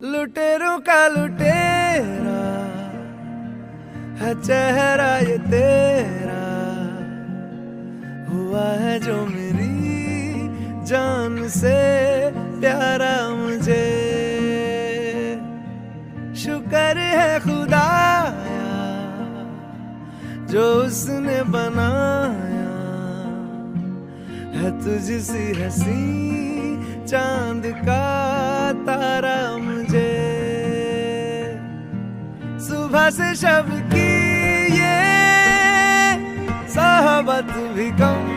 लुटेरों का लुटेरा है चेहरा ये तेरा, हुआ है जो मेरी जान से प्यारा मुझे। शुक्र है खुदाया जो उसने बनाया है तुझसी हंसी चांद का तारा मुझे। सुबह से शब की ये साहबत भी कम